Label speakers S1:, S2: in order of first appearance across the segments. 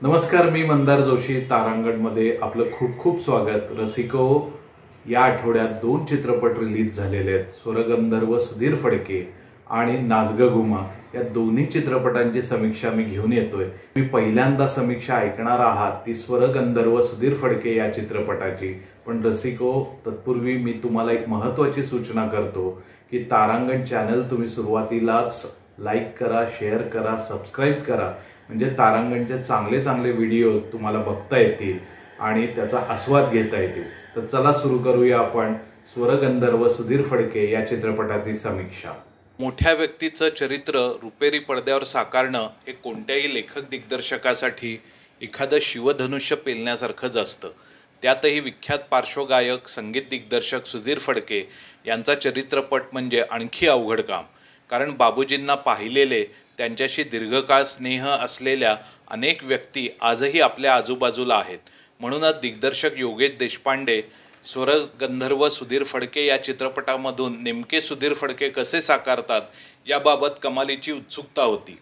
S1: नमस्कार, मी मंदार जोशी. तारांगणमध्ये आपलं खूप खूप स्वागत. रसिको, या आठवड्यात 2 चित्रपट रिलीज झालेले आहेत. स्वरगंधर्व सुधीर फडके आणि नाच ग घुमा या दोन्ही चित्रपटांची समीक्षा मी घेऊन येतोय. मी पहिल्यांदा समीक्षा ऐकणार आहात ती स्वरगंधर्व सुधीर फडके या चित्रपटाची. पण रसिको, तत्पूर्वी मी तुम्हाला एक महत्त्वाची सूचना करतो की तारांगण चॅनल तुम्ही सुरुवातीलाच लाईक करा, शेअर करा, सबस्क्राईब करा, म्हणजे तारांगणचे चांगले चांगले व्हिडिओ तुम्हाला बघता येतील आणि त्याचा आस्वाद घेता येतील. तर चला सुरू करूया आपण स्वरगंधर्व सुधीर फडके या चित्रपटाची समीक्षा.
S2: मोठ्या व्यक्तीचं चरित्र रुपेरी पडद्यावर साकारणं हे कोणत्याही लेखक दिग्दर्शकासाठी एखादं शिवधनुष्य पेलण्यासारखंच असतं. त्यातही विख्यात पार्श्वगायक संगीत दिग्दर्शक सुधीर फडके यांचा चरित्रपट म्हणजे आणखी अवघड काम. कारण बाबूजींना पाहिलेले, त्यांच्याशी दीर्घकाळ स्नेह असलेल्या अनेक व्यक्ती आजही आपल्या आजूबाजूला आहेत. म्हणूनच दिग्दर्शक योगेश देशपांडे स्वरगंधर्व सुधीर फडके या चित्रपटामधून नेमके सुधीर फडके कसे साकारतात याबाबत कमालीची उत्सुकता होती.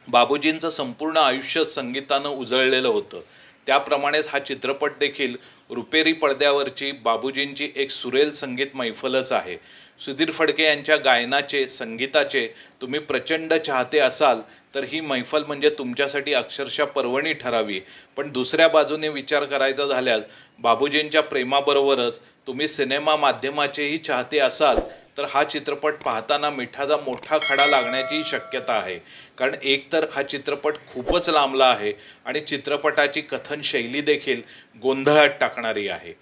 S2: बाबूजींचं संपूर्ण आयुष्य संगीतानं उजळलेलं होतं. त्याप्रमाणेच हा चित्रपट देखील रुपेरी पडद्यावरची बाबूजींची एक सुरेल संगीत मैफलच आहे. सुधीर फडके यांच्या गायनाचे, संगीताचे तुम्ही प्रचंड चाहते असाल तर ही मैफल म्हणजे तुमच्यासाठी अक्षरशः पर्वणी ठरावी. पण दुसऱ्या बाजूने विचार करायचा झाल्यास बाबूजींच्या प्रेमाबरोबरच तुम्ही सिनेमा माध्यमाचेही चाहते असाल तर हा चित्रपट पाहताना मिठाचा मोठा खडा लागण्याची शक्यता आहे. कारण एकतर हा चित्रपट खूपच लांबला आहे आणि चित्रपटाची कथन शैली देखील गोंधळात टाकणारी आहे.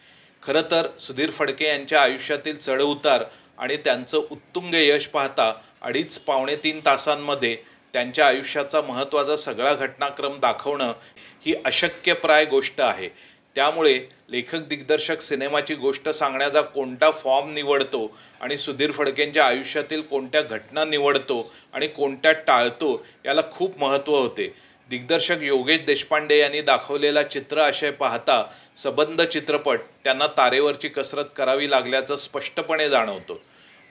S2: खरं तर सुधीर फडके यांच्या आयुष्यातील चढउतार आणि त्यांचं उत्तुंग यश पाहता 2.5-3 तासांमध्ये त्यांच्या आयुष्याचा महत्त्वाचा सगळा घटनाक्रम दाखवणं ही अशक्यप्राय गोष्ट आहे. त्यामुळे लेखक दिग्दर्शक सिनेमाची गोष्ट सांगण्याचा कोणता फॉर्म निवडतो आणि सुधीर फडकेंच्या आयुष्यातील कोणत्या घटना निवडतो आणि कोणत्या टाळतो याला खूप महत्त्व होते. दिग्दर्शक योगेश देशपांडे यांनी दाखवलेला चित्रआशय पाहता सबंध चित्रपट त्यांना तारेवरची कसरत करावी लागल्याचं स्पष्टपणे जाणवतो.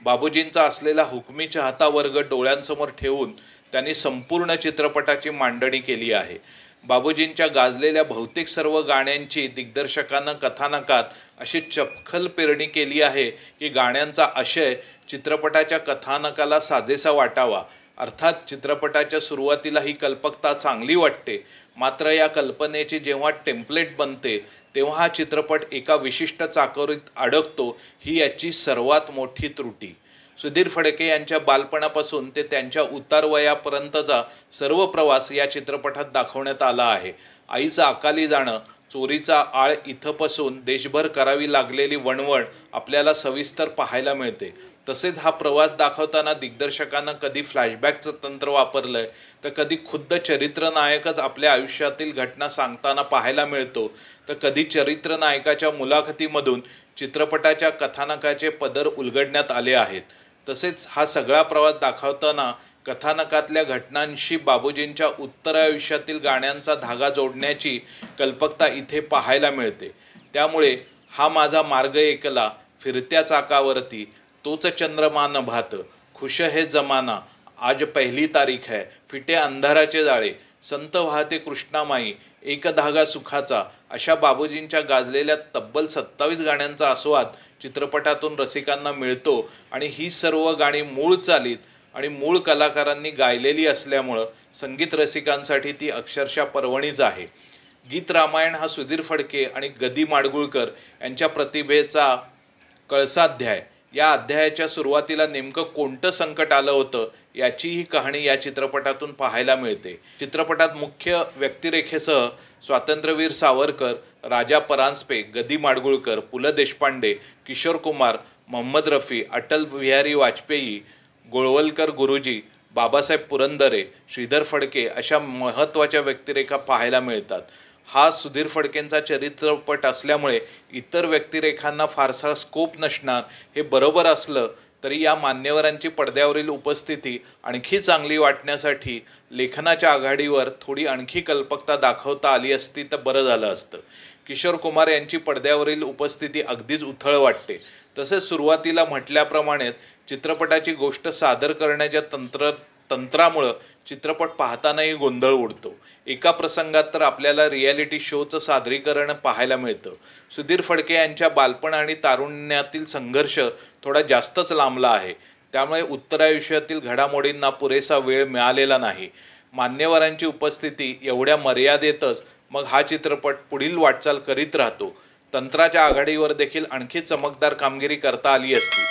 S2: बाबूजींचा असलेला हुकमी चाहता वर्ग डोळ्यांसमोर ठेवून त्यांनी संपूर्ण चित्रपटाची मांडणी केली आहे. बाबूजींच्या गाजलेल्या बहुतेक सर्व गाण्यांची दिग्दर्शकानं कथानकात अशी चपखल पेरणी केली आहे की गाण्यांचा आशय चित्रपटाच्या कथानकाला साजेसा वाटावा. अर्थात चित्रपटाच्या सुरुवातीला ही कल्पकता चांगली वाटते, मात्र या कल्पनेची जेव्हा टेम्पलेट बनते तेव्हा हा चित्रपट एका विशिष्ट चाकोरीत अडकतो. ही याची सर्वात मोठी त्रुटी. सुधीर फडके यांच्या बालपणापासून ते त्यांच्या उतारवयापर्यंतचा सर्व प्रवास या चित्रपटात दाखवण्यात आला आहे. आईचं अकाली जाणं, चोरीचा आळ इथंपासून देशभर करावी लागलेली वणवण आपल्याला सविस्तर पाहायला मिळते. तसेच हा प्रवास दाखवताना दिग्दर्शकानं कधी फ्लॅशबॅकचं तंत्र वापरलंय तर कधी खुद्द चरित्रनायकच आपल्या आयुष्यातील घटना सांगताना पाहायला मिळतो, तर कधी चरित्रनायकाच्या मुलाखतीमधून चित्रपटाच्या कथानकाचे पदर उलगडण्यात आले आहेत. तसेच हा सगळा प्रवास दाखवताना कथानकातल्या घटनांशी बाबूजींच्या उत्तरायुष्यातील गाण्यांचा धागा जोडण्याची कल्पकता इथे पाहायला मिळते. त्यामुळे हा माझा मार्ग एकला, फिरत्या चाकावरती, तोच चंद्रमा न भात, खुश है जमाना, आज पहिली तारीख है, फिटे अंधाराचे जाळे, संत वाहते कृष्णामाई, एक धागा सुखाचा, अशा बाबूजींच्या गाजलेल्या तब्बल 27 गाण्यांचा आस्वाद चित्रपटातून रसिकांना मिळतो. आणि ही सर्व गाणी मूळ चालीत आणि मूळ कलाकारांनी गायलेली असल्यामुळं संगीत रसिकांसाठी ती अक्षरशः पर्वणीच आहे. गीत रामायण हा सुधीर फडके आणि गदी माडगुळकर यांच्या प्रतिभेचा कळसाध्याय. या अध्यायाच्या सुरुवातीला नेमकं कोणतं संकट आलं होतं याची ही कहाणी या चित्रपटातून पाहायला मिळते. चित्रपटात मुख्य व्यक्तिरेखेसह स्वातंत्र्यवीर सावरकर, राजा परांजपे, गदी माडगुळकर, पु ल देशपांडे, किशोर कुमार, मोहम्मद रफी, अटल बिहारी वाजपेयी, गोळवलकर गुरुजी, बाबासाहेब पुरंदरे, श्रीधर फडके अशा महत्त्वाच्या व्यक्तिरेखा पाहायला मिळतात. हा सुधीर फडकेंचा चरित्रपट असल्यामुळे इतर व्यक्तिरेखांना फारसा स्कोप नसणार हे बरोबर असलं तरी या मान्यवरांची पडद्यावरील उपस्थिती आणखी चांगली वाटण्यासाठी लेखनाच्या आघाडीवर थोडी आणखी कल्पकता दाखवता आली असती तर बरं झालं असतं. किशोर कुमार यांची पडद्यावरील उपस्थिती अगदीच उथळ वाटते. तसेच सुरुवातीला म्हटल्याप्रमाणे चित्रपटाची गोष्ट सादर करण्याच्या तंत्रामुळं चित्रपट पाहतानाही गोंधळ उडतो. एका प्रसंगात तर आपल्याला रियालिटी शोचं सादरीकरण पाहायला मिळतं. सुधीर फडके यांच्या बालपण आणि तारुण्यातील संघर्ष थोडा जास्तच लांबला आहे. त्यामुळे उत्तरायुष्यातील घडामोडींना पुरेसा वेळ मिळालेला नाही. मान्यवरांची उपस्थिती एवढ्या मर्यादेतच मग हा चित्रपट पुढील वाटचाल करीत राहतो. तंत्राच्या आघाडीवर देखील आणखी चमकदार कामगिरी करता आली असती.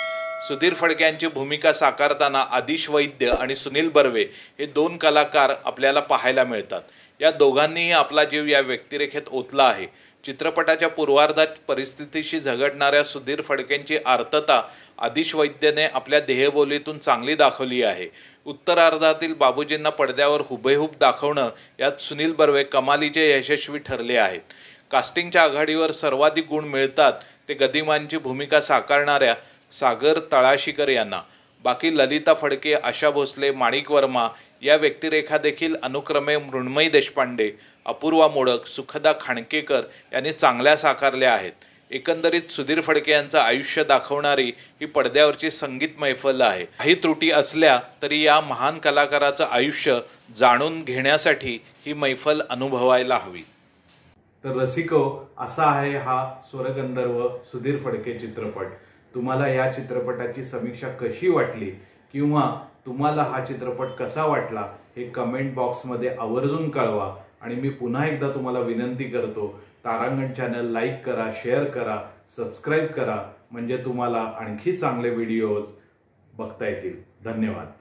S2: सुधीर फडके यांची भूमिका साकारताना आदिश वैद्य आणि सुनील बर्वे हे 2 कलाकार आपल्याला पाहायला मिळतात. या दोघांनीही आपला जीव या व्यक्तिरेखेत ओतला आहे. चित्रपटाच्या पूर्वार्धात परिस्थितीशी झगडणाऱ्या सुधीर फडकेंची आर्तता आदिश वैद्यने आपल्या देहबोलीतून चांगली दाखवली आहे. उत्तरार्धातील बाबूजींना पडद्यावर हुबेहूब दाखवणं यात सुनील बर्वे कमालीचे यशस्वी ठरले आहेत. कास्टिंगच्या आघाडीवर सर्वाधिक गुण मिळतात ते गदिमांची भूमिका साकारणाऱ्या सागर तळाशीकर यांना. बाकी ललिता फडके, आशा भोसले, माणिक वर्मा या व्यक्तिरेखा देखील अनुक्रमे मृण्मयी देशपांडे, अपूर्वा मोडक, सुखदा खांडकेकर यांनी चांगल्या साकारल्या आहेत. एकंदरीत सुधीर फडके यांचं आयुष्य दाखवणारी ही पडद्यावरची संगीत मैफल आहे. काही त्रुटी असल्या तरी या महान कलाकाराचं आयुष्य जाणून घेण्यासाठी ही मैफल अनुभवायला हवी.
S1: तर रसिको, असा आहे हा स्वरगंधर्व सुधीर फडके चित्रपट. तुम्हाला या चित्रपटाची समीक्षा कशी वाटली किंवा तुम्हाला हा चित्रपट कसा वाटला हे कमेंट बॉक्समध्ये आवर्जून कळवा. आणि मी पुन्हा एकदा तुम्हाला विनंती करतो, तारांगण चॅनल लाईक करा, शेअर करा, सबस्क्राईब करा, म्हणजे तुम्हाला आणखी चांगले व्हिडिओज बघता येतील. धन्यवाद.